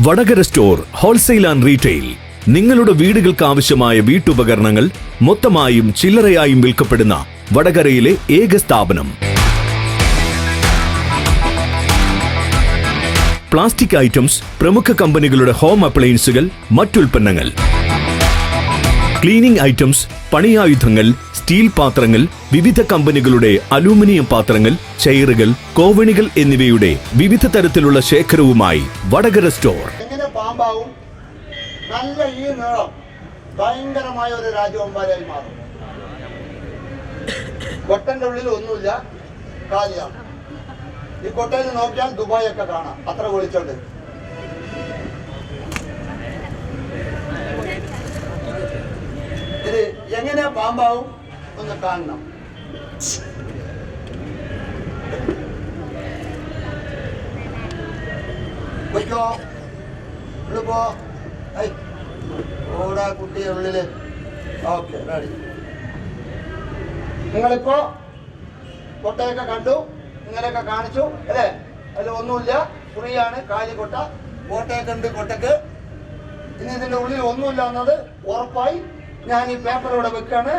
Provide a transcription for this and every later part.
Vadakara store wholesale and retail. നിങ്ങളുടെ വീടുകൾക്ക് ആവശ്യമായ വീട്ടുപകരണങ്ങൾ മൊത്തമായും ചില്ലറയായും വിൽക്കപ്പെടുന്ന വടകരയിലെ ഏക സ്ഥാപനം. പ്ലാസ്റ്റിക് ഐറ്റംസ്, പ്രമുഖ കമ്പനികളുടെ ഹോം അപ്ലയൻസുകൾ, മറ്റുൽപ്പന്നങ്ങൾ, ക്ലീനിംഗ് ഐറ്റംസ്, പണിയായുധങ്ങൾ, സ്റ്റീൽ പാത്രങ്ങൾ, വിവിധ കമ്പനികളുടെ അലൂമിനിയം പാത്രങ്ങൾ, ചെയറുകൾ, കോവണികൾ എന്നിവയുടെ വിവിധ തരത്തിലുള്ള ശേഖരവുമായി വടകര സ്റ്റോർ. എങ്ങനെ പാമ്പാവും? നല്ല ഈ നീളം ഭയങ്കരമായ ഒരു രാജവമ്പാലായി മാറും. കൊട്ടന്റെ ഉള്ളിൽ ഒന്നുമില്ല, കാലിയാണ്. ഈ കൊട്ടയിൽ നോക്കിയാൽ ദുബായ് ഒക്കെ കാണാം, അത്ര വിളിച്ചോണ്ട്. ഇത് എങ്ങനെ പാമ്പാവും ഒന്ന് കാണണം. പോയിക്കോ, പോ. ഓടാ കുട്ടിയെ ഉള്ളില്. Okay, ready. നിങ്ങളിപ്പോ കൊട്ടയൊക്കെ കണ്ടു, ഇങ്ങനെയൊക്കെ കാണിച്ചു അല്ലേ? അതിൽ ഒന്നുമില്ല, ഫ്രീ ആണ്, കാലിക്കൊട്ട. കോട്ടയൊക്കെ ഉണ്ട് കൊട്ടക്ക്. ഇനി ഇതിന്റെ ഉള്ളിൽ ഒന്നുമില്ല എന്നത് ഉറപ്പായി. ഞാൻ ഈ പേപ്പർ ഇവിടെ വെക്കാണ്.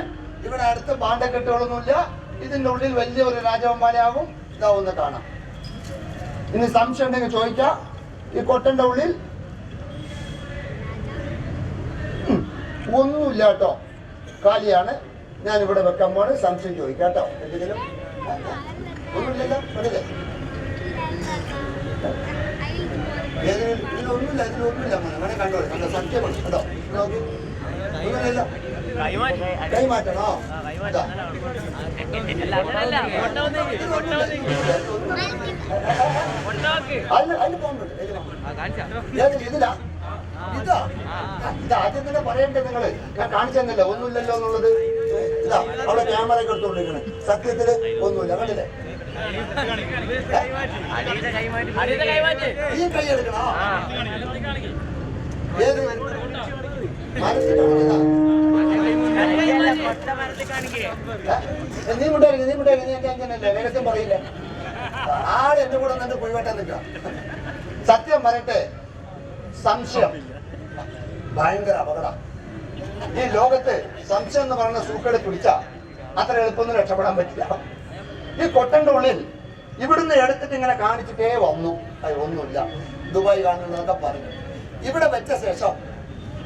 ഇവിടെ അടുത്ത് പാണ്ടക്കെട്ടുകളൊന്നുമില്ല. ഇതിന്റെ ഉള്ളിൽ വലിയൊരു രാജവമ്പാലയാകും. ഇതാവുന്ന കാണാം. ഇനി സംശയം ഉണ്ടെങ്കിൽ ചോദിക്കാം. ഈ കൊട്ടന്റെ ഉള്ളിൽ ഒന്നുമില്ല കേട്ടോ, കാലിയാണ്. ഞാൻ ഇവിടെ വെക്കാൻ പോണ്. സംശയം ചോദിക്കാം കേട്ടോ. എന്തെങ്കിലും ഒന്നുമില്ലല്ലോ, ഇതിലൊന്നുമില്ല, ഇതിലൊന്നുമില്ല. അങ്ങനെ കണ്ടോളൂ, കണ്ടോ, സത്യമാണ് കേട്ടോ. നോക്കി, ഒന്നുമില്ലല്ലോ. കൈമാറ്റണോ? അതിന് പോകുന്നുണ്ട്. ഇതിലാ ഇതാ ആദ്യം തന്നെ പറയണ്ടേ നിങ്ങള്? ഞാൻ കാണിച്ചെന്നല്ലേ ഒന്നുമില്ലല്ലോ എന്നുള്ളത്. ഇതാ അവിടെ ക്യാമറ ഒക്കെ എടുത്തോണ്ടിരിക്കണേ. സത്യത്തില് ഒന്നുമില്ല, കണ്ടില്ലേ? ഈ കൈ എടുക്കണോ? ഏത് നീ മുട്ടായിരിക്കും, നീ മുട്ടായിരിക്കും. നീ അങ്ങനല്ലേ രഹസ്യം പറയില്ല. ആള് എന്റെ കൂടെ നിന്നിട്ട് കുഴിവെട്ടാൻ നിൽക്കുക. സത്യം പറയട്ടെ, സംശയം ഭയങ്കര അപകടം. ഈ ലോകത്ത് സംശയം എന്ന് പറയുന്ന സൂക്കേട് പിടിച്ച അത്ര എളുപ്പമൊന്നും രക്ഷപ്പെടാൻ പറ്റില്ല. ഈ കൊട്ടന്റെ ഉള്ളിൽ ഇവിടുന്ന് എടുത്തിട്ട് ഇങ്ങനെ കാണിച്ചിട്ടേ വന്നു. അത് ഒന്നുമില്ല, ദുബായ് കാണുന്നതൊക്കെ പറഞ്ഞു. ഇവിടെ വെച്ച ശേഷം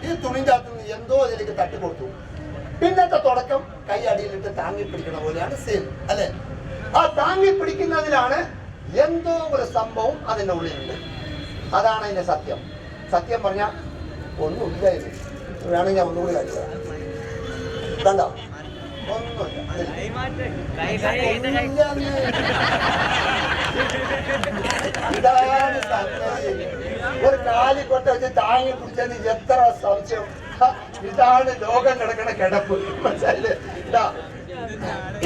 ഈ തുണിന്റെ അകത്ത് നിന്ന് എന്തോ ഇതിലേക്ക് തട്ടിക്കൊടുത്തു. പിന്നത്തെ തുടക്കം കൈ അടിയിലിട്ട് താങ്ങി പിടിക്കണ പോലെയാണ് സെയിം അല്ലെ? ആ താങ്ങി പിടിക്കുന്നതിലാണ് എന്തോ ഒരു സംഭവം അതിന്റെ ഉള്ളിലുണ്ട്. അതാണ് അതിന്റെ സത്യം. സത്യം പറഞ്ഞ ഒന്നുമില്ല. ഇത് വേണമെങ്കിൽ ഞാൻ ഒന്നുകൂടി കാണിച്ചു കണ്ടോ? ഇതാണ് സംഗതി. ഒരു കാലിക്കൊട്ട വെച്ച് താങ്ങി പിടിച്ചതിന് എത്ര സംശയം. ഇതാണ് ലോകം കിടക്കണ കിടപ്പ്. മനസ്സിലായില്ലേ?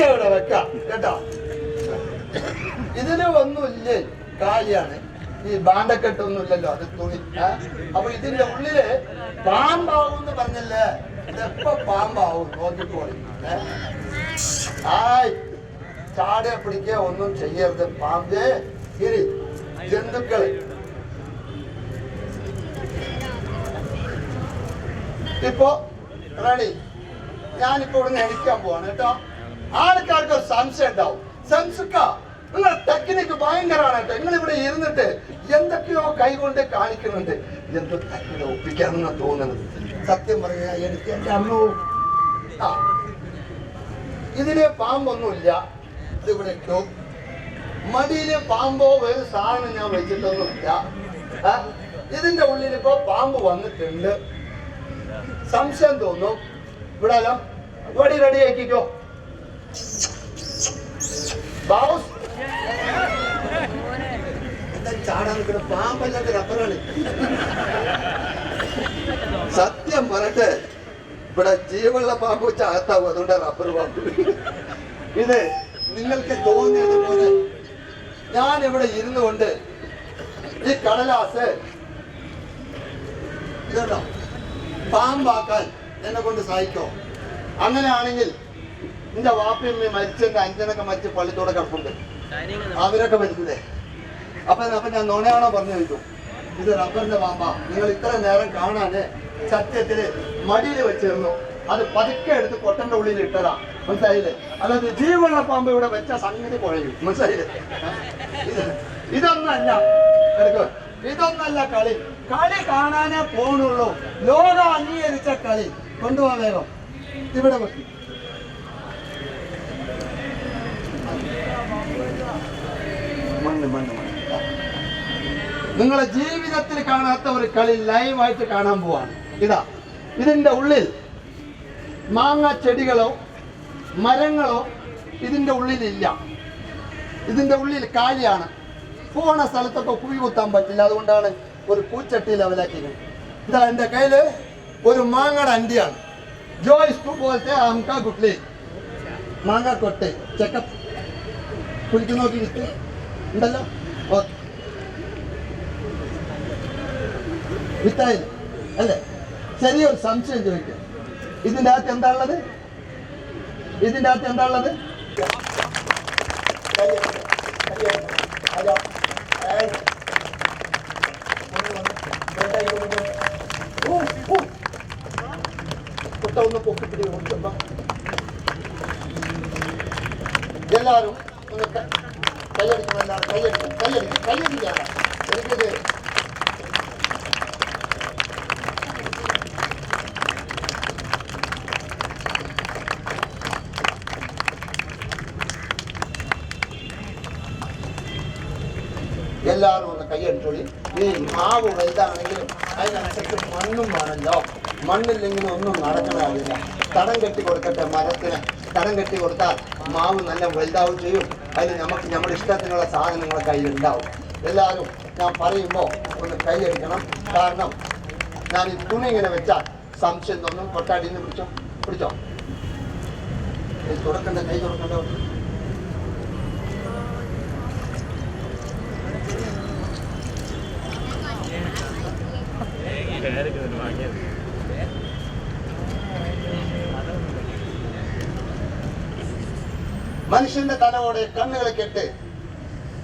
ഇവിടെ വെക്കാം കേട്ടോ. ഇതിന് ഒന്നുമില്ലേ, കാലിയാണ്. ഈ ബാണ്ടക്കെട്ടൊന്നുമില്ലല്ലോ, അത് തുണി. അപ്പൊ ഇതിന്റെ ഉള്ളില് പാമ്പാവും എന്ന് പറഞ്ഞല്ലേ? ഇതെപ്പോ പാമ്പാവും നോക്കിക്കോളി. ചാടിയ പിടിക്കുക, ഒന്നും ചെയ്യരുത്. പാമ്പേ ശരി, ജന്തുക്കള്. ഇപ്പൊ റെഡി. ഞാനിപ്പോ ഇവിടുന്ന് എണിക്കാൻ പോവാണ് കേട്ടോ. ആൾക്കാർക്ക് ഒരു സംശയം ഉണ്ടാവും. സംശയിക്ക, നിങ്ങൾ ടെക്നിക്ക് ഭയങ്കരമാണ് കേട്ടോ. നിങ്ങൾ ഇവിടെ ഇരുന്നിട്ട് എന്തൊക്കെയോ കൈകൊണ്ട് കാണിക്കുന്നുണ്ട്. എന്തോ ടെക്നിക്ക് ഒപ്പിക്കാണെന്നാ തോന്നുന്നത്. സത്യം പറഞ്ഞാൽ എനിക്ക് എന്റെ അമ്മ ഇതിലെ പാമ്പൊന്നുമില്ല. ഇതിവിടെ മടിയിലെ പാമ്പോ വേറെ സാധനം ഞാൻ വെച്ചിട്ടൊന്നുമില്ല. ഇതിന്റെ ഉള്ളിൽ ഇപ്പോ പാമ്പ് വന്നിട്ടുണ്ട്. സംശയം തോന്നും. ഇവിടെ വടി റെഡി ആക്കിക്കോ. എന്താ ചാടാൻ നിൽക്കുന്ന? പാമ്പല്ലാത്ത റബ്ബറാണ്. സത്യം പറയട്ടെ, ഇവിടെ ജീവുള്ള പാമ്പ് വെച്ച് അകത്താവും. അതുകൊണ്ട് റബ്ബർ പാമ്പ്. ഇത് നിങ്ങൾക്ക് തോന്നിയതുപോലെ ഞാൻ ഇവിടെ ഇരുന്നു കൊണ്ട് ഈ കടലാസ് ഇതുണ്ടോ പാമ്പാക്കാൻ എന്നെ കൊണ്ട് സഹായിക്കോ? അങ്ങനെയാണെങ്കിൽ നിന്റെ വാപ്പയമ്മ മരിച്ചെന്റെ അഞ്ചനൊക്കെ മരിച്ച് പള്ളിത്തോടെ കിടപ്പുണ്ട്. അവരൊക്കെ മരിക്കൂലേ? അപ്പൊ ഞാൻ നുണയാണോ പറഞ്ഞു ചോദിക്കും. ഇത് റബ്ബറിന്റെ പാമ്പാ. നിങ്ങൾ ഇത്ര നേരം കാണാന് സത്യത്തില് മടിയിൽ വെച്ചിരുന്നു. അത് പതുക്കെ എടുത്ത് കൊട്ടന്റെ ഉള്ളിൽ ഇട്ടതാ. മനസ്സിലായില്ലേ? അതായത് ജീവനുള്ള പാമ്പ് ഇവിടെ വെച്ച സംഗതി കുഴയും. മനസ്സിലായില്ലേ? ഇതൊന്നല്ല എടുക്കുക, ഇതൊന്നല്ല കളി. കളി കാണാനേ പോണുള്ളൂ. ലോകം അംഗീകരിച്ച കളി. കൊണ്ടുപോകാൻ വേഗം ഇവിടെ വെക്കും. മണ്ണ് മണ്ണ് മണ്ണ്. നിങ്ങളെ ജീവിതത്തിൽ കാണാത്ത ഒരു കളി ലൈവായിട്ട് കാണാൻ പോവാണ്. ഇതാ, ഇതിന്റെ ഉള്ളിൽ മാങ്ങ ചെടികളോ മരങ്ങളോ ഇതിന്റെ ഉള്ളിലില്ല. ഇതിന്റെ ഉള്ളിൽ കാലിയാണ്. പോണ സ്ഥലത്തൊക്കെ കുഴി കുത്താൻ പറ്റില്ല. അതുകൊണ്ടാണ് ഒരു പൂച്ചട്ടി ലെവലാക്കിയത്. ഇതാ എൻ്റെ കയ്യില് ഒരു മാങ്ങയുടെ അണ്ടിയാണ്. ജോയ്സ് ടു പോലത്തെ അംക ഗുട്ട്ലി മാങ്ങ കൊട്ട് ചെക്കപ്പ് കുലിക്ക് നോക്കി വിത്ത് ഉണ്ടല്ലോ. ഓക്കെ, വിത്തായി അല്ലേ? ചെറിയൊരു സംശയം ചോദിക്കാം. ഇതിൻ്റെ അകത്ത് എന്താ ഉള്ളത്? ഇതിൻ്റെ അകത്ത് എന്താ ഉള്ളത്? കുട്ട ഒന്ന് പൊക്കിപ്പിടി കൊടുക്കുമ്പോ എല്ലാവരും ഒന്ന് കൈയടിക്കണം. എല്ലാവരും കൈയടിക്കണം, കൈയടിക്കണം, കൈയടിക്കാണ്. എനിക്കിത് എല്ലാവരും ഒന്ന് കൈയടിച്ചോളി. ഈ മാവ് വലുതാണെങ്കിലും അതിനനുസരിച്ച് മണ്ണും വേണമല്ലോ. മണ്ണില്ലെങ്കിലും ഒന്നും നടക്കണമില്ല. തടം കെട്ടി കൊടുക്കട്ടെ മരത്തിന്. തടം കെട്ടി കൊടുത്താൽ മാവ് നല്ല വലുതാവും ചെയ്യും. അതിന് നമുക്ക് നമ്മുടെ ഇഷ്ടത്തിനുള്ള സാധനങ്ങൾ കയ്യിലുണ്ടാവും. എല്ലാവരും ഞാൻ പറയുമ്പോൾ ഒന്ന് കൈയടിക്കണം. കാരണം ഞാൻ ഈ തുണി ഇങ്ങനെ വെച്ചാൽ സംശയം തോന്നും. തൊട്ടടിന്ന് പിടിച്ചോ, പിടിച്ചോ. തുറക്കണ്ട, കൈ തുറക്കണ്ട. മനുഷ്യന്റെ തലയോടെ കണ്ണുകളെ കെട്ട്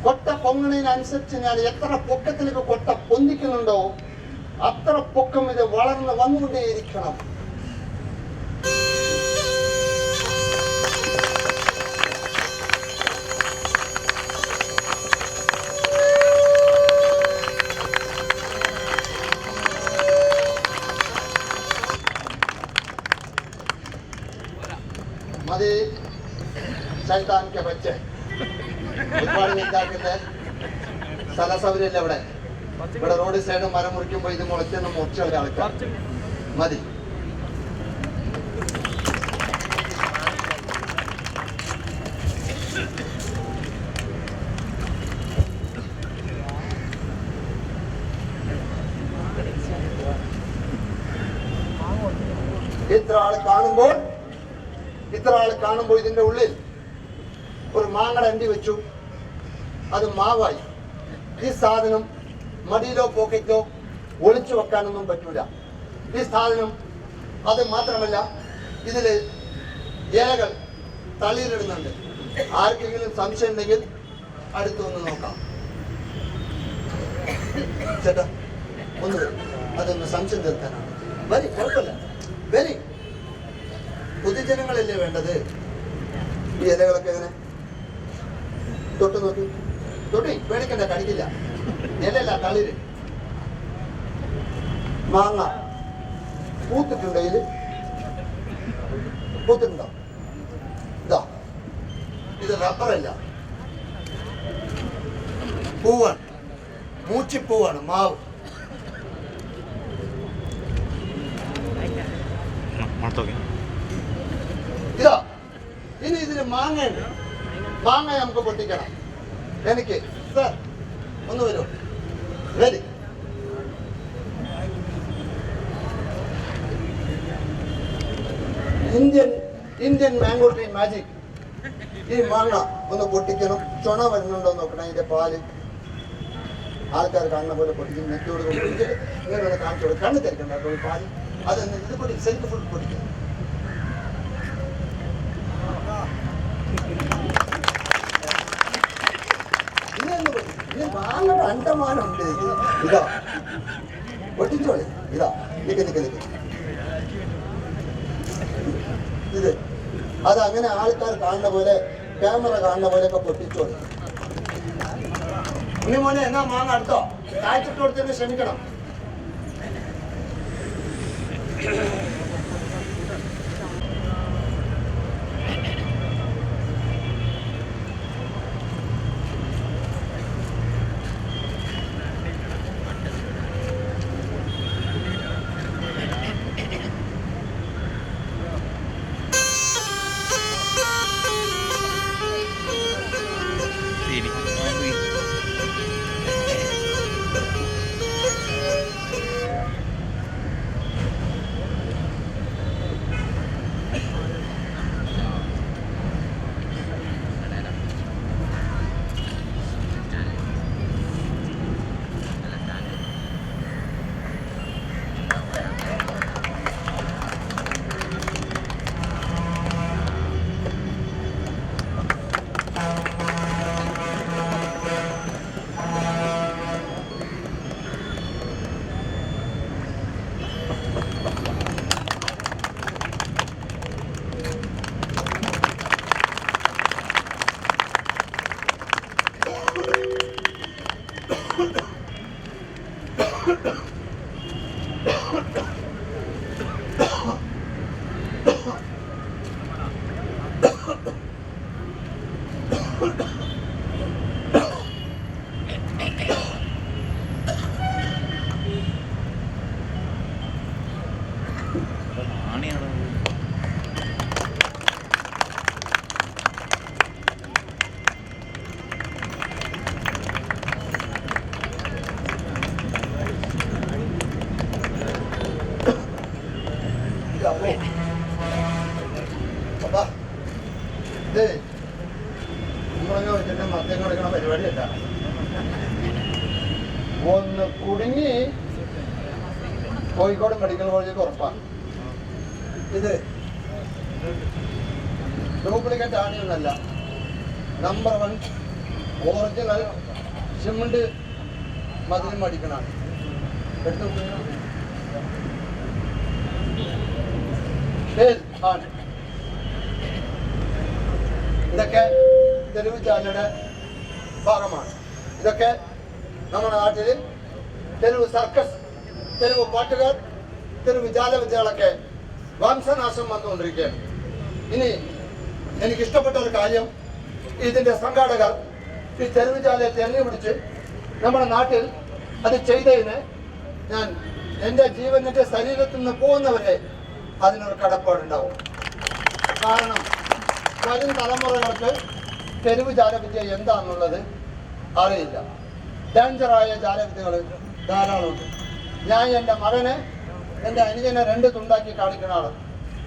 കൊട്ട പൊങ്ങണതിനനുസരിച്ച് ഞാൻ എത്ര പൊക്കത്തിലേക്ക് കൊട്ട പൊന്തിക്കുന്നുണ്ടോ അത്ര പൊക്കം ഇത് വളർന്ന് വന്നുകൊണ്ടേയിരിക്കണം. മതി ശൈത്താൻ के बच्चे. ഒരുപാട് വലുതാക്കട്ടെ. സ്ഥല സൗകര്യമില്ല ഇവിടെ. ഇവിടെ റോഡ് സൈഡ് മരം മുറിക്കുമ്പോൾ ഇത് മുളച്ചൊന്ന് മുറിച്ചുള്ള ആൾക്കാർ മതി. ഇത്ര ആൾ കാണുമ്പോൾ ഇതിന്റെ ഉള്ളിൽ ഒരു മാങ്ങയുടെ അണ്ടി വെച്ചു. അത് മാവായി. ഈ സാധനം മടിയിലോ പോക്കറ്റിലോ ഒളിച്ചു വെക്കാനൊന്നും പറ്റൂല. ഈ സാധനം അത് മാത്രമല്ല, ഇതില് ഇലകൾ തളിരിടുന്നുണ്ട്. ആർക്കെങ്കിലും സംശയം ഉണ്ടെങ്കിൽ അടുത്തൊന്ന് നോക്കാം. ചേട്ടാ ഒന്ന് വരും, അതൊന്ന് സംശയം തീർക്കാനാണ്. വരി, കുഴപ്പമില്ല, വരി. പൊതുജനങ്ങളല്ലേ വേണ്ടത്. ഈ ഇലകളൊക്കെ എങ്ങനെ തൊട്ട് നോക്കി, തൊട്ടി പേടിക്കണ്ട, കടിക്കില്ല. ഇലല്ല, തളിര്. മാങ്ങ പൂത്തിട്ടുണ്ടോ? ഇതില് പൂത്തിട്ടുണ്ടോ? ഇതാ, ഇത് റബ്ബറല്ല, പൂവാണ്, മൂച്ചിപ്പൂവാണ്, മാവ്. ഇതാ, ഇനി ഇതിന് മാങ്ങയുണ്ട്. മാങ്ങ നമുക്ക് പൊട്ടിക്കണം. എനിക്ക് സർ ഒന്ന് വരൂ, വരി. Indian mango tree magic. ഈ മാങ്ങ ഒന്ന് പൊട്ടിക്കണം. ചുണ വരുന്നുണ്ടോ നോക്കണം. അതിന്റെ പാല് ആൾക്കാർ കാണുന്ന പോലെ പൊട്ടിക്കും. നെറ്റോട് പൊട്ടിച്ചിട്ട് ഇങ്ങനെ ഒന്ന് കാണിച്ചു കൊടുക്കും. കണ്ണ് തിരക്കണ്ട പാല്. അതൊന്ന് ഇത് പൊട്ടി ശരിക്കും ഫുൾ പൊട്ടിക്കണം. ഇനി മാങ്ങയുടെ അണ്ടമാനുണ്ട്. ഇതാ പൊട്ടിച്ചോളി. ഇതാ നിക്ക് നിക്ക് നിക്ക്. ഇത് അതങ്ങനെ ആൾക്കാർ കാണുന്ന പോലെ, ക്യാമറ കാണുന്ന പോലെയൊക്കെ പൊട്ടിച്ചോളി. ഇനി മോനെ എന്നാ മാങ്ങ അടുത്തോ? കാഴ്ചിട്ട് കൊടുത്തതിന് ക്ഷമിക്കണം. മദ്യം കൊടുക്കണ പരിപാടിയല്ല. ഒന്ന് കുടുങ്ങി കോഴിക്കോട് മെഡിക്കൽ കോളേജിലേക്ക് ഉറപ്പാണ്. ഇത് ഡ്യൂപ്ലിക്കേറ്റ് ആണിയൊന്നല്ല, നമ്പർ 1 ഒറിജിനൽ സിമന്റ് മതിലും അടിക്കണാണ്. എടുത്തു ആണ്. ഇതൊക്കെ തെരുവ് ചാനയുടെ ഭാഗമാണ്. ഇതൊക്കെ നമ്മുടെ നാട്ടിൽ തെരുവ് സർക്കസ്, തെരുവ് പാട്ടുകാർ, തെരുവ് ജാലവിദ്യകളൊക്കെ വംശനാശം വന്നുകൊണ്ടിരിക്കുകയാണ്. ഇനി എനിക്കിഷ്ടപ്പെട്ട ഒരു കാര്യം, ഇതിൻ്റെ സംഘാടകർ ഈ തെരുവ് ജാലയെ തെരഞ്ഞു പിടിച്ച് നമ്മുടെ നാട്ടിൽ അത് ചെയ്തതിന് ഞാൻ എൻ്റെ ജീവൻ്റെ ശരീരത്തിൽ നിന്ന് പോകുന്നവരെ അതിനൊരു കടപ്പാടുണ്ടാവും. കാരണം വരും തലമുറകൾക്ക് തെരുവ് ജാലവിദ്യ എന്താണെന്നുള്ളത് അറിയില്ല. ഡേഞ്ചറായ ജാലവിദ്യകൾ ധാരാളമുണ്ട്. ഞാൻ എൻ്റെ മകനെ, എൻ്റെ അനുജനെ 2 തുണ്ടാക്കി കാണിക്കണാണ്.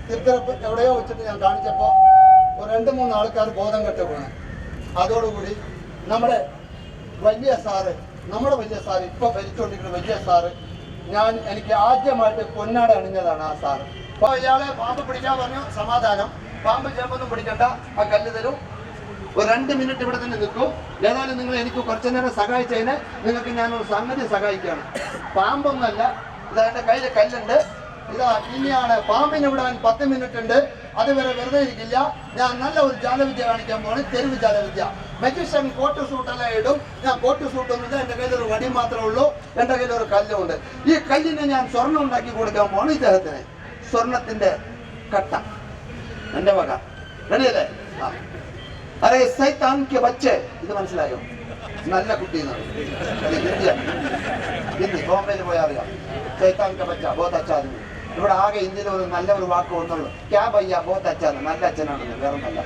തിരുത്തറപ്പ് എവിടെയോ വെച്ചിട്ട് ഞാൻ കാണിച്ചപ്പോൾ ഒരു 2-3 ആൾക്കാർ ബോധം കെട്ട് വീണ്. അതോടുകൂടി നമ്മുടെ വലിയ സാറ് ഇപ്പോൾ ഭരിച്ചുകൊണ്ടിരിക്കുന്ന വലിയ സാറ്, എനിക്ക് ആദ്യമായിട്ട് പൊന്നാട അണിഞ്ഞതാണ് ആ സാറ്. അപ്പോൾ ഇയാളെ പാമ്പ് പിടിക്കാൻ പറഞ്ഞു, സമാധാനം. പാമ്പ് ചേമ്പൊന്നും പിടിക്കണ്ട, ആ കല്ല് തരും, ഒരു 2 മിനിറ്റ് ഇവിടെ തന്നെ നിൽക്കും. ഏതായാലും നിങ്ങൾ എനിക്ക് കുറച്ചു നേരം സഹായിച്ചതിന് നിങ്ങൾക്ക് ഞാനൊരു സംഗതി സഹായിക്കുകയാണ്. പാമ്പൊന്നല്ല, ഇതാ എൻ്റെ കയ്യിൽ കല്ലുണ്ട്. ഇതാ ഇനിയാണ് പാമ്പിനെ വിടാൻ 10 മിനിറ്റ് ഉണ്ട്. അതുവരെ വെറുതെ ഇരിക്കില്ല. ഞാൻ നല്ല ഒരു ജാലവിദ്യ കാണിക്കാൻ പോണ്, തെരുവ് ജാലവിദ്യ. മജീഷ്യൻ കോട്ട് സൂട്ടെല്ലാം ഇടും. ഞാൻ കോട്ട് സൂട്ടൊന്നുമില്ല, എൻ്റെ കയ്യിൽ ഒരു വടി മാത്രമേ ഉള്ളൂ, എൻ്റെ കയ്യിൽ ഒരു കല്ലുണ്ട്. ഈ കല്ലിനെ ഞാൻ സ്വർണ്ണം ഉണ്ടാക്കി കൊടുക്കാൻ പോണ് ഇദ്ദേഹത്തിന്. സ്വർണത്തിന്റെ കട്ട എൻ്റെ വക. റെഡിയല്ലേ? അറേ സൈത്താൻ കെ ബച്ചേ, ഇത് മനസ്സിലായോ? നല്ല കുട്ടി ഹിന്ദി ബോംബെയിൽ പോയാൽ അറിയാം. സൈത്താൻ കെ ബച്ച ബോത്ത് അച്ഛാന്ന്. ഇവിടെ ആകെ ഇന്ത്യയിൽ ഒരു നല്ല ഒരു വാക്ക് ഒന്നുള്ളൂ, ക്യാ ഭയ്യ ബോത്ത് അച്ഛാന്ന്. നല്ല അച്ഛനാണെന്ന്, വേറെ നല്ല.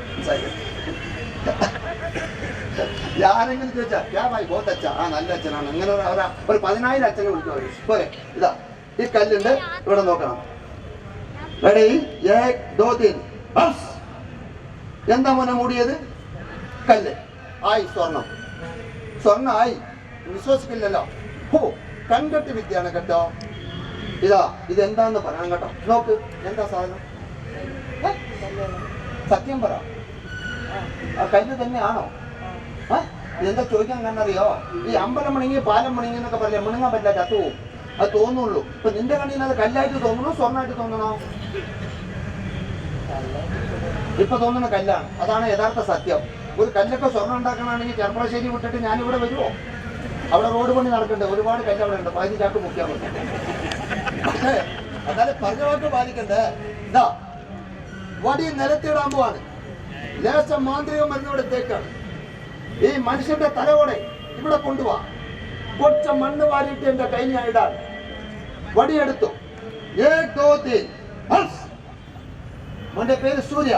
ആരെങ്കിലും ചോദിച്ചാ ക്യാ ഭായ് ബോത്ത് അച്ഛ, ആ നല്ല അച്ഛനാണ്. ഇങ്ങനെ ഒരു 10,000 അച്ഛനെ വിളിക്കും അവര്. പോരെ, ഇതാ ഈ കല്ലുണ്ട്, ഇവിടെ നോക്കണം. റെഡി, 1 2 3. എന്താ മോനെ മൂടിയത്? കല്ല് ആയി, സ്വർണ്ണമായി. വിശ്വസിക്കില്ലല്ലോ. കൺകെട്ട് വിദ്യയാണ് കേട്ടോ. ഇതാ ഇതെന്താന്ന് പറയണം കേട്ടോ. നോക്ക്, എന്താ സാധനം? സത്യം പറ, ആ കല്ല് തന്നെയാണോ? ഇതെന്താ ചോദിക്കാൻ കാരണം അറിയോ? ഈ അമ്പലം മണിങ്ങി പാലം മണിങ്ങി എന്നൊക്കെ പറയില്ലേ, മുണങ്ങാൻ പറ്റില്ല, ചത്തുപോകും. അത് തോന്നുള്ളൂ. ഇപ്പൊ നിന്റെ കണ്ണിൽ അത് കല്ലായിട്ട് തോന്നണോ സ്വർണ്ണമായിട്ട് തോന്നണോ? ഇപ്പൊ തോന്നുന്ന കല്ലാണ്. അതാണ് യഥാർത്ഥ സത്യം. ഒരു കല്ലൊക്കെ സ്വർണ്ണം ഉണ്ടാക്കണമെങ്കിൽ ചെർപ്പളശ്ശേരി വിട്ടിട്ട് ഞാനിവിടെ വരുമോ? അവിടെ റോഡ് പണി നടക്കണ്ടേ? ഒരുപാട് കല്ല് അവിടെ ഉണ്ട്. പകുതി ചാക്ക് മുക്കിയാൽ മതി. പക്ഷേ എന്നാലും പറഞ്ഞ വാക്ക് പാലിക്കണ്ടേ? ഇതാ വടി നിലത്തിടാൻ പോവാണ്. ലേശം മാന്ത്രികം വരുന്നവിടെ തേക്കാണ്. ഈ മനുഷ്യന്റെ തലയോടെ ഇവിടെ കൊണ്ടുപോവാ. കുറച്ച് മണ്ണ് വാരിയിട്ട് എന്റെ കയ്യിൽ ഞാൻ ഇടാൻ വടിയെടുത്തു. മോന്റെ പേര് സൂര്യ.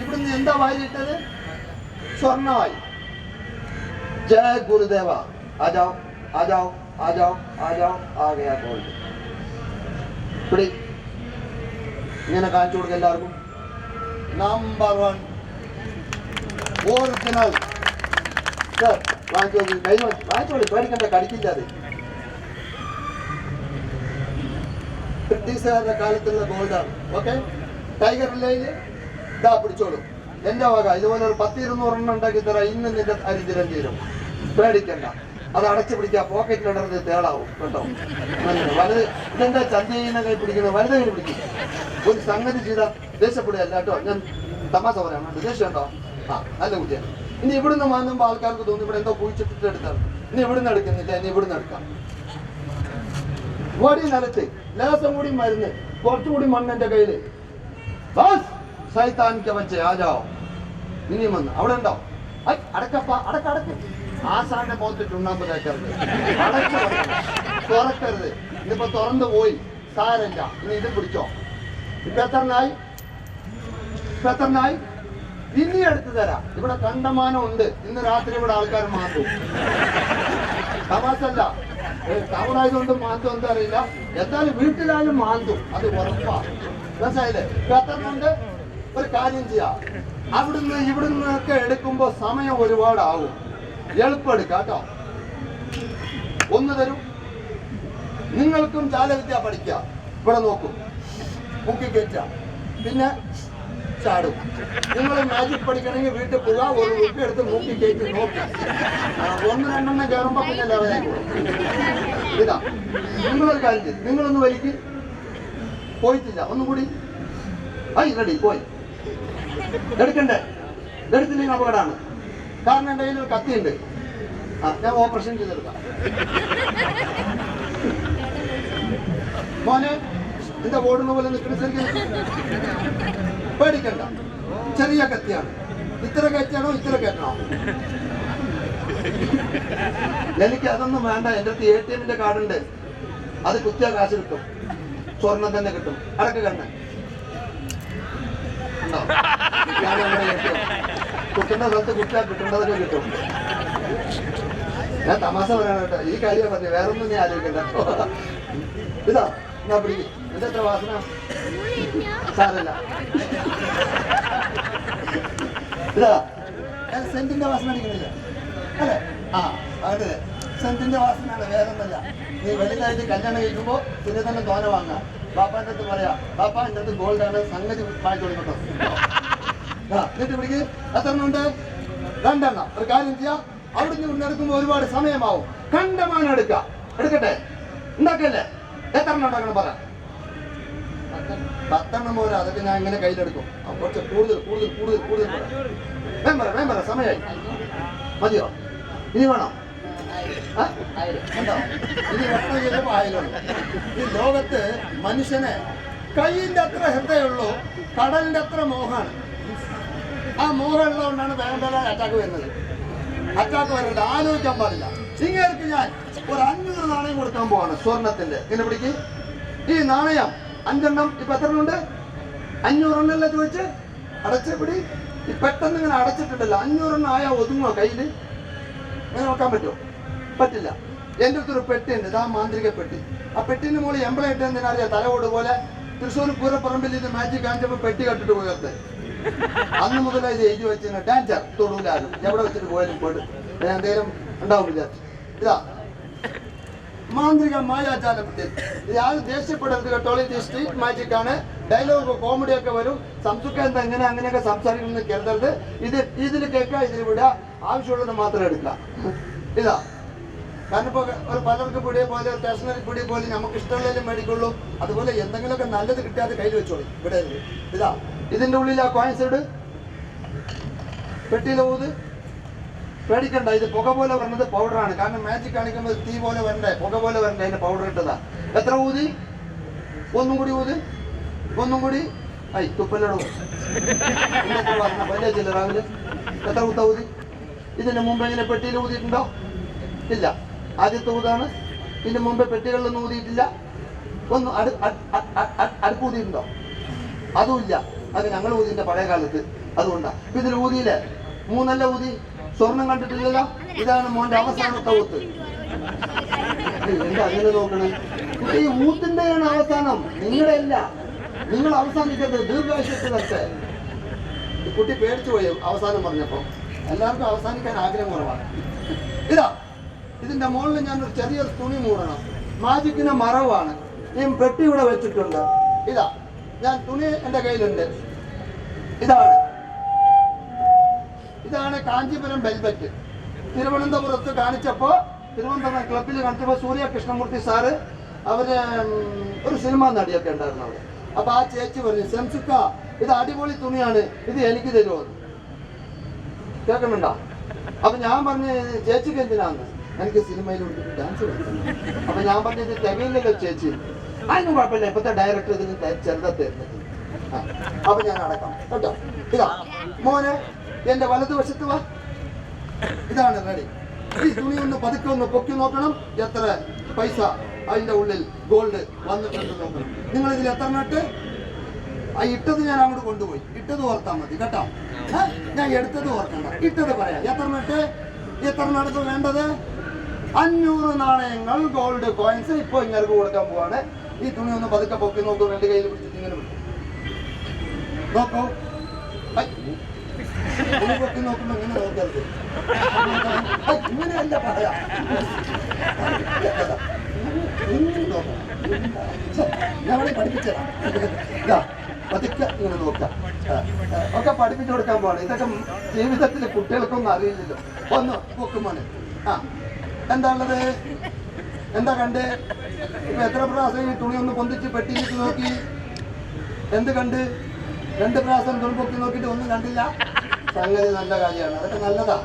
ഇവിടുന്ന് എന്താ വാരിയിട്ടത്? സ്വർണമായി. ജയ ഗുരുദേവ. ആജാओ ആജാओ ആജാओ ആജാओ ആ ഗയാ ഗോൾഡ്. പിടി. ഇങ്ങനെ കാണിച്ചു കൊടുക്കുക എല്ലാവർക്കും. Number 1 original. വാങ്ങിച്ചോളി, കൈ വാങ്ങിച്ചോളി, പേടിക്കണ്ട, കടിക്കില്ല അത്. ബ്രിട്ടീഷുകാരുടെ കാലത്തുള്ള ഗോൾഡാണ്. ഓക്കെ, ടൈഗർ ലൈന് ഇതാ പിടിച്ചോളൂ. എന്റെ വക ഇതുപോലെ ഒരു 10-200 ഉണ്ടാക്കി തരാം. ഇന്ന് നിന്റെ അരിഞ്ചിരം തീരും. പേടിക്കണ്ട. അത് അടച്ചു പിടിക്കുക. പോക്കറ്റിലിടരുത്, തേളാവും കേട്ടോ. വലുത് ഇതെന്താ ചന്തീനെ കൈ പിടിക്കുന്നത്? വലുത് കൈ പിടിക്കും. ഒരു സംഗതി ചെയ്താൽ ദേഷ്യപ്പെടുകയല്ല കേട്ടോ. ഞാൻ തമാശ പറയാനുണ്ട്. ദേഷ്യം ഉണ്ടോ? ആ, നല്ല കുട്ടിയാണ്. ഇനി ഇവിടുന്ന് വാങ്ങുമ്പോൾ ആൾക്കാർക്ക് തോന്നി ഇവിടെ എന്തോ കുഴിച്ചിട്ടിട്ട് എടുത്താണ്. ഇനി ഇവിടുന്ന് എടുക്കുന്നില്ല, ഇനി ഇവിടുന്ന് എടുക്കാം. വടി നിലത്ത് ലേസം കൂടി മരുന്ന്, കുറച്ചുകൂടി മണ്ണ് എന്റെ കയ്യില്. സൈത്താനിക്ക വെച്ച് ആജാവോ. ഇനിയും വന്ന് അവിടെ ഉണ്ടോ? അടക്കപ്പ, അടക്ക്. ആശാന്റെ മുഖത്ത് ചുണ്ണാമ്പ് തേക്കരുത്. അടച്ചു തുറക്കരുത്. ഇതിപ്പോ തുറന്നു പോയി, സാരല്ല. ഇനി ഇത് പിടിച്ചോ. ഇപ്പൊ എത്രനായി? ഇനി എടുത്തു തരാം. ഇവിടെ കണ്ടമാനം ഉണ്ട്. ഇന്ന് രാത്രി ഇവിടെ ആൾക്കാർ മാന്തും. തമാശല്ല. ടൗണായതുകൊണ്ട് മാന്തും എന്താ അറിയില്ല. എന്തായാലും വീട്ടിലായാലും മാന്തും, അത് ഉറപ്പാ. മനസ്സിലായില്ലേ? എത്രണ്ട്? ഒരു കാര്യം ചെയ്യാം. അവിടുന്ന് ഇവിടുന്നൊക്കെ എടുക്കുമ്പോ സമയം ഒരുപാടാവും. എളുപ്പം എടുക്കാം കേട്ടോ. ഒന്ന് തരും. നിങ്ങൾക്കും ജാലവിദ്യ പഠിക്കാം. ഇവിടെ നോക്കും, മുക്കി കയറ്റാം, പിന്നെ ചാടും. നിങ്ങൾ മാജിക് പഠിക്കണമെങ്കിൽ വീട്ടിൽ പോവുക, ഒരു റുപ്പി എടുത്ത് മുക്കി കയറ്റി നോക്കി 1-2 കയറുമ്പോ പിന്നെ ലെവലായി പോകും. ഇതാ നിങ്ങളൊരു കാര്യം ചെയ്ത് നിങ്ങളൊന്ന് വലിക്ക്. പോയിട്ടില്ല, ഒന്നുകൂടി. റെഡി, പോയി. എടുക്കണ്ടേ? എടുത്തില്ലെങ്കിൽ അപകടമാണ്. കാരണം എൻ്റെ കയ്യിൽ ഒരു കത്തിയുണ്ട്. ഞാൻ ഓപ്പറേഷൻ ചെയ്തെടുക്കാം. മോനെ എന്താ ഓടുന്ന പോലെ പേടിക്കണ്ട. ചെറിയ കത്തിയാണ്. ഇത്ര കയറ്റാണോ ഇത്ര കയറ്റണോ? എനിക്ക് അതൊന്നും വേണ്ട. എൻ്റെ അടുത്ത് ATM കാർഡുണ്ട്. അത് കുത്തിയാ കാശ് കിട്ടും. സ്വർണം തന്നെ കിട്ടും. അടക്ക് കണ്ണ ഉണ്ടോ? കുട്ടുന്ന സ്ഥലത്ത് കുത്തിയാൽ കിട്ടേണ്ടതൊക്കെ കിട്ടും. ഞാൻ തമാശ പറയാൻ കേട്ടോ. ഈ കാര്യം പറഞ്ഞു, വേറൊന്നും ഞാൻ ആലോചിക്കണ്ട. ഇതാ എന്നാ പിടിക്കും. ഇതെത്ര വാസന? സാരല്ല. ഇതാ സെന്റിന്റെ വാസന അടിക്കുന്നില്ല അല്ലേ? അതെ, സെന്റിന്റെ വാസനയാണ്, വേറൊന്നല്ല. നീ വലുതായിട്ട് കല്യാണം കഴിക്കുമ്പോ പിന്നെ തന്നെ തോന വാങ്ങാം. ബാപ്പാന്റെ അടുത്ത് പറയാ, ബാപ്പ എൻ്റെ അടുത്ത് ഗോൾഡാണ്, സംഗതി വാങ്ങിച്ചു കൊടുക്കട്ടോ. എന്നിട്ട് പിടിക്ക്. എത്ര ഉണ്ട്? 2. ഒരു കാര്യം ചെയ്യാം. അവിടുന്ന് ഇവിടെ എടുക്കുമ്പോ ഒരുപാട് സമയമാവും. കണ്ടമാനം എടുക്കാം. എടുക്കട്ടെ? ഉണ്ടാക്കല്ലേ? എത്ര ഉണ്ടാക്കണം പറ. 10 പോലെ. അതൊക്കെ ഞാൻ ഇങ്ങനെ കയ്യിലെടുക്കും. കുറച്ച് കൂടുതൽ വേം പറ. സമയമായി. മതിയോ? ഇനി വേണോ? ഇനി എത്ര ചെയ്തപ്പോ ആയില്ലാണ്. ഈ ലോകത്ത് മനുഷ്യനെ കയ്യിന്റെ അത്ര ഹൃദയമുള്ളൂ, കടലിന്റെ അത്ര മോഹമാണ്. ആ മോഹം ഉള്ളതുകൊണ്ടാണ് വേഗം അറ്റാക്ക് വരുന്നത്. അറ്റാക്ക് വരുന്നത് ആലോചിക്കാൻ പാടില്ല. ഇങ്ങേർക്ക് ഞാൻ ഒരു 500 നാണയം കൊടുക്കാൻ പോവാണ്, സ്വർണത്തിന്റെ. ഇങ്ങനെ പിടിക്ക്. ഈ നാണയം 5 എണ്ണം. ഇപ്പൊ എത്ര ഉണ്ട്? 500 എണ്ണല്ലേ ചോദിച്ച്? അടച്ച് പിടി. ഈ പെട്ടെന്ന് ഇങ്ങനെ അടച്ചിട്ടുണ്ടല്ലോ. 500 എണ്ണം ആയാ ഒതുങ്ങോ കയ്യിൽ? അങ്ങനെ നോക്കാൻ പറ്റുമോ? പറ്റില്ല. എൻ്റെ അടുത്തൊരു പെട്ടിയുണ്ട്. ഇതാ മാന്ത്രിക പെട്ടി. ആ പെട്ടിന്റെ മുകളിൽ എംപ്ലോയിട്ട് എന്തിനറിയാം? തലയോട് പോലെ തൃശ്ശൂർ പൂരപ്പറമ്പിൽ ഇത് മാജിക് കാണിച്ചപ്പോൾ പെട്ടി കട്ടിട്ട് പോയത്തെ. അന്ന് മുതലായി ഇത് എഴുതി വെച്ചിരുന്ന ഡാൻസർ തൊടൂലാരും എവിടെ വെച്ചിട്ട് പോയാലും പോയിട്ട് എന്തെങ്കിലും ഉണ്ടാവും വിചാരിച്ചു. ഇതാ മാന്ത്രിക മായാജാലത്തിൽ. ഇയാൾ ദേഷ്യപ്പെടരുത് കേട്ടോളൂ. ഇത് സ്ട്രീറ്റ് മാജിക് ആണ്. ഡയലോഗ് കോമഡി ഒക്കെ വരും. സംസുഖം എന്താ എങ്ങനെ അങ്ങനെയൊക്കെ സംസാരിക്കുന്നത് കരുതരുത്. ഇതിൽ കേൾക്കുക, ഇതിൽ വിടുക. ആവശ്യമുള്ളത് മാത്രം എടുക്കുക. ഇതാ കാരണം ഇപ്പോൾ ഒരു പലർക്ക് പിടിയെ പോലെ സ്റ്റേഷനറി പിടിയെ പോലെ നമുക്ക് ഇഷ്ടമുള്ളതിലും മേടിക്കുള്ളൂ. അതുപോലെ എന്തെങ്കിലുമൊക്കെ നല്ലത് കിട്ടാതെ കയ്യിൽ വെച്ചോളി. ഇവിടെ ഇതാ ഇതിൻ്റെ ഉള്ളിൽ ആ കോയിൻസ് ഇട്, പെട്ടിയിലെ ഊത്. പേടിക്കണ്ട, ഇത് പുക പോലെ വരുന്നത് പൗഡറാണ്. കാരണം മാജിക് കാണിക്കുമ്പോൾ തീ പോലെ വരണ്ടേ, പുക പോലെ വരണ്ടേ, അതിൻ്റെ പൗഡർ ഇട്ടതാ. എത്ര ഊതി? ഒന്നും കൂടി ഊത്, ഒന്നും കൂടി. ഐ തുപ്പലിടും വലിയ രാവിലെ എത്ര ഊത്ത ഊതി? ഇതിന് മുമ്പ് ഇങ്ങനെ പെട്ടിയിൽ ഊതിയിട്ടുണ്ടോ? ഇല്ല, ആദ്യത്തെ ഊതാണ്. ഇതിന് മുമ്പ് പെട്ടികളിലൊന്നും ഊതിയിട്ടില്ല. ഒന്നും അടുപ്പ് ഊതിയിട്ടുണ്ടോ? അതുമില്ല. അത് ഞങ്ങൾ ഊതിൻ്റെ പഴയ കാലത്ത്. അതുകൊണ്ടാ ഇതിൽ ഊതിയില്ലേ? 3 ഊതി. സ്വർണം കണ്ടിട്ടില്ലല്ലോ. ഇതാണ് മോന്റെ അവസാനത്തെ ഊത്ത്. എന്താ അങ്ങനെ നോക്കണേ? ഈ ഊത്തിന്റെയാണ് അവസാനം, നിങ്ങളുടെ അല്ല. നിങ്ങൾ അവസാനിക്കരുത്, ദീർഘായുഷ്യത്തിൽ വരട്ടെ. കുട്ടി പേടിച്ചു പോയി അവസാനം പറഞ്ഞപ്പോ. എല്ലാവർക്കും അവസാനിക്കാൻ ആഗ്രഹം കുറവാണ്. ഇതാ ഇതിന്റെ മുകളിൽ ഞാനൊരു ചെറിയൊരു തുണി മൂടണം. മാജിക്കിന്റെ മറവാണ്. ഈ പെട്ടി ഇവിടെ വെച്ചിട്ടുണ്ട്. ഇതാ ഞാൻ തുണി എൻ്റെ കയ്യിലുണ്ട്. ഇതാണ് കാഞ്ചീപുരം വെൽവെറ്റ്. തിരുവനന്തപുരത്ത് കാണിച്ചപ്പോൾ, തിരുവനന്തപുരം ക്ലബിൽ കാണിച്ചപ്പോൾ സൂര്യ കൃഷ്ണമൂർത്തി സാറ് അവര് ഒരു സിനിമ നടിയൊക്കെ ഉണ്ടായിരുന്നു അവിടെ. അപ്പൊ ആ ചേച്ചി പറഞ്ഞു, സെംസുക്ക ഇത് അടിപൊളി തുണിയാണ്, ഇത് എനിക്ക് തരുമോ? കേൾക്കുന്നുണ്ടോ? അപ്പൊ ഞാൻ പറഞ്ഞു, ചേച്ചിക്ക് എന്തിനാന്ന്? എനിക്ക് സിനിമയിൽ ഡാൻസ് കളിക്കണം. അപ്പൊ ഞാൻ പറഞ്ഞു, ഇത് തികയില്ലല്ലോ ചേച്ചി. അതിനും കുഴപ്പമില്ല, ഇപ്പത്തെ ഡയറക്ടർ ഇതിന് ചെറുതെ തരുന്നത്. അപ്പൊ ഞാൻ അടക്കാം കേട്ടോ. ഇതാ മോനെ എന്റെ വലതുവശത്ത് വാ. ഇതാണ് റെഡി. ഈ തുണി ഒന്ന് പതുക്കെ ഒന്ന് പൊക്കി നോക്കണം. എത്ര പൈസ അതിന്റെ ഉള്ളിൽ ഗോൾഡ് വന്നിട്ടുണ്ട് നോക്കണം. നിങ്ങൾ ഇതിൽ എത്ര നട്ട്? ആ ഇട്ടത് ഞാൻ അങ്ങോട്ട് കൊണ്ടുപോയി. ഇട്ടത് ഓർത്താൽ മതി കേട്ടോ. ഞാൻ എടുത്തത് ഓർക്കണ്ട, ഇട്ടത് പറയാം. എത്ര നട്ട്? എത്ര നടത്ത് വേണ്ടത്? 500 നാണയങ്ങൾ ഗോൾഡ് കോയിൻസ് ഇപ്പൊ ഇങ്ങനെ കൊടുക്കാൻ പോവാണ്. ഈ തുണി ഒന്ന് പതുക്കെ പൊക്കി നോക്കൂ. 2 കയ്യിൽ പിടിച്ചിട്ട് ഇങ്ങനെ നോക്കൂ. പൊക്കി നോക്കുമ്പോ ഇങ്ങനെ നോക്കരുത്. ഇങ്ങനെയല്ല പറയാ. ഞാൻ പഠിപ്പിച്ചതാ. പതുക്കെ ഇങ്ങനെ നോക്കാം. ഒക്കെ പഠിപ്പിച്ചു കൊടുക്കാൻ പോവാണ്. ഇതൊക്കെ ജീവിതത്തിൽ കുട്ടികൾക്കൊന്നും അറിയില്ലല്ലോ. ഒന്ന് പൊക്കുമോനെ. ആ എന്താ ഉള്ളത്? എന്താ കണ്ട്? ഇപ്പൊ എത്ര പ്രാവശ്യം ഈ തുണി ഒന്ന് പൊന്തിച്ച് പെട്ടിയിട്ട് നോക്കി? എന്ത് കണ്ട്? 2 പ്രാവശ്യം തുണി പൊക്കി നോക്കിയിട്ട് ഒന്നും കണ്ടില്ല. സംഗതി നല്ല കാര്യമാണ്. അതൊക്കെ നല്ലതാ.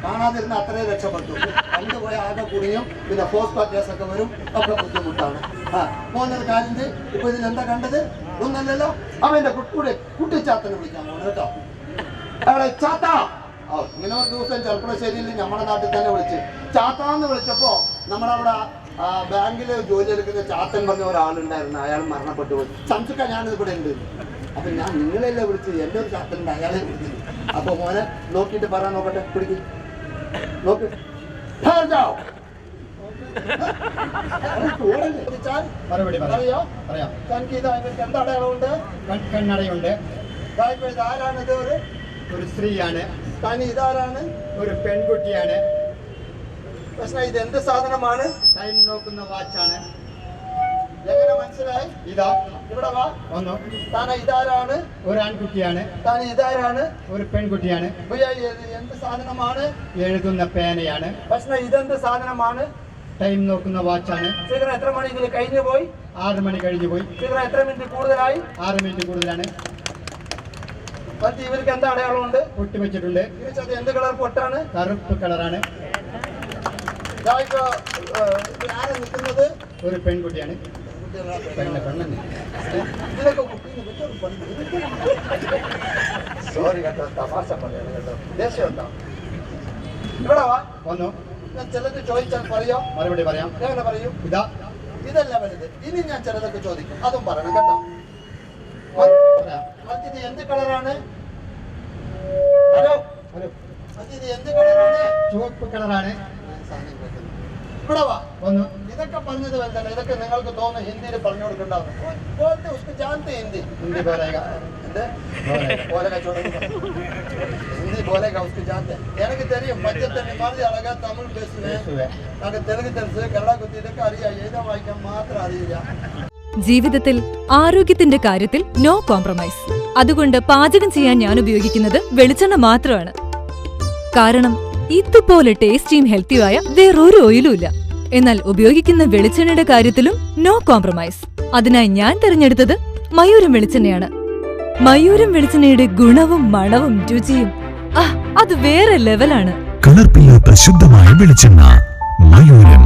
കാണാതിരുന്ന അത്രയും രക്ഷപ്പെട്ടു. കണ്ടുപോയ ആകെ കുടിയും പിന്നെ പോസ്റ്റ് കേസ് ഒക്കെ വരും. ഒക്കെ ബുദ്ധിമുട്ടാണ്. പോകുന്നൊരു കാര്യം. ഇപ്പൊ ഇതിൽ എന്താ കണ്ടത്? ഒന്നല്ലല്ലോ. അവന്റെ കുട്ടിച്ചാത്തനെ വിളിക്കാൻ പോകണം കേട്ടോ. അവിടെ ചാത്ത. ഇങ്ങനെ ഒരു ദിവസം ചെറുപ്പളശ്ശേരിയിൽ നമ്മുടെ നാട്ടിൽ തന്നെ വിളിച്ച് ചാത്താന്ന് വിളിച്ചപ്പോ നമ്മളവിടെ ബാങ്കിൽ ജോലി എടുക്കുന്ന ചാത്തൻ പറഞ്ഞ ഒരാളുണ്ടായിരുന്നു. അയാൾ മരണപ്പെട്ടു പോയി. സംസുക്ക ഞാനിത് ഇവിടെ ഉണ്ട്. അപ്പൊ ഞാൻ നിങ്ങളെല്ലാം വിളിച്ച് എന്റെ ഒരു ചാത്തനുണ്ട്, അയാളെ വിളിച്ചു. അപ്പൊ മോനെ നോക്കിയിട്ട് പറയാൻ നോക്കട്ടെ. പിടിക്കും നോക്ക്. എന്താ അടയാളമുണ്ട്? കണ്ണടയുണ്ട്. ഇതാരാണിത്? ഒരു സ്ത്രീയാണ്. തനി ഇതാരാണ്? ഒരു പെൺകുട്ടിയാണ്. പ്രശ്നം ഇത് എന്ത് സാധനമാണ്? ടൈം നോക്കുന്ന വാച്ചാണ്. എങ്ങനെ മനസ്സിലായി? ഇതാ ഇവിടെ വാ. ഒന്ന്. താന ഇതാരാണ്? ഒരു ആൺകുട്ടിയാണ്. താൻ ഇതാരാണ്? ഒരു പെൺകുട്ടിയാണ്. എന്ത് സാധനമാണ്? എഴുതുന്ന പേനയാണ്. പ്രശ്നം ഇതെന്ത് സാധനമാണ്? ടൈം നോക്കുന്ന വാച്ചാണ്. ശീഘ്രം എത്ര മണി ഇതിൽ കഴിഞ്ഞു പോയി? 6 മണി കഴിഞ്ഞു പോയി. ശീഘ്രം എത്ര മിനിറ്റ് കൂടുതലായി? 6 മിനിറ്റ് കൂടുതലാണ്. ഇവർക്ക് എന്താ അടയാളമുണ്ട്? പൊട്ടി വെച്ചിട്ടുണ്ട്. എന്ത് കളർ പൊട്ടാണ്? കറുപ്പ് കളറാണ്. ആരാ നിൽക്കുന്നത്? ഒരു പെൺകുട്ടിയാണ്. സോറി കേട്ടോ, തമാശ പറയാം കേട്ടോ. ദേഷ്യം ഉണ്ടോ? ഇവിടെ വാ. വന്നു. ഞാൻ ചിലത് ചോദിച്ചാൽ പറയോ? മറുപടി പറയാം. എങ്ങനെ പറയൂ? ഇതാ ഇതല്ല വലുത്. ഇനി ഞാൻ ചിലതൊക്കെ ചോദിക്കും, അതും പറയണം കേട്ടോ. ഇത് എന്ത് കളറാണ്? Hello hello. ഇത് എന്ത് കളറാണ്? ചുവപ്പ് കളറാണ്. ഇവിടെ വാ. വന്നു. ഇതൊക്കെ പറഞ്ഞത് വലുതല്ല. ഇതൊക്കെ നിങ്ങൾക്ക് തോന്നുന്നു ഹിന്ദിയിൽ പറഞ്ഞു കൊടുക്കണ്ടാവും. ഹിന്ദി ഹിന്ദി बोलेगा. बोलेगा छोड़ो हिंदी बोलेगा उसको जानते எனக்கு தெரியும் பச்சை மாதிரி அழகா தமிழ் பேசுவேன் నాకు తెలుగు తెలుసు కన్నడ గుర్తిదొക്കെ അറിയാം എഴുതാൻ വായിക്കാൻ മാത്രം അറിയില്ല ജീവിതത്തിൽ ആരോഗ്യത്തിന്റെ കാര്യത്തിൽ നോ കോംപ്രമൈസ്. അതുകൊണ്ട് പാചകം ചെയ്യാൻ ഞാൻ ഉപയോഗിക്കുന്നത് വെളിച്ചെണ്ണ മാത്രമാണ്. കാരണം ഇതുപോലെ ടേസ്റ്റിയും ഹെൽത്തിയുമായ വേറൊരു ഓയിലും ഇല്ല. എന്നാൽ ഉപയോഗിക്കുന്ന വെളിച്ചെണ്ണയുടെ കാര്യത്തിലും നോ കോംപ്രമൈസ്. അതിനായി ഞാൻ തിരഞ്ഞെടുത്തത് മയൂരം വെളിച്ചെണ്ണയാണ്. മയൂരം വെളിച്ചെണ്ണയുടെ ഗുണവും മണവും രുചിയും അത് വേറെ ലെവലാണ്. കലർപ്പില്ലാത്ത ശുദ്ധമായ വെളിച്ചെണ്ണ മയൂരം.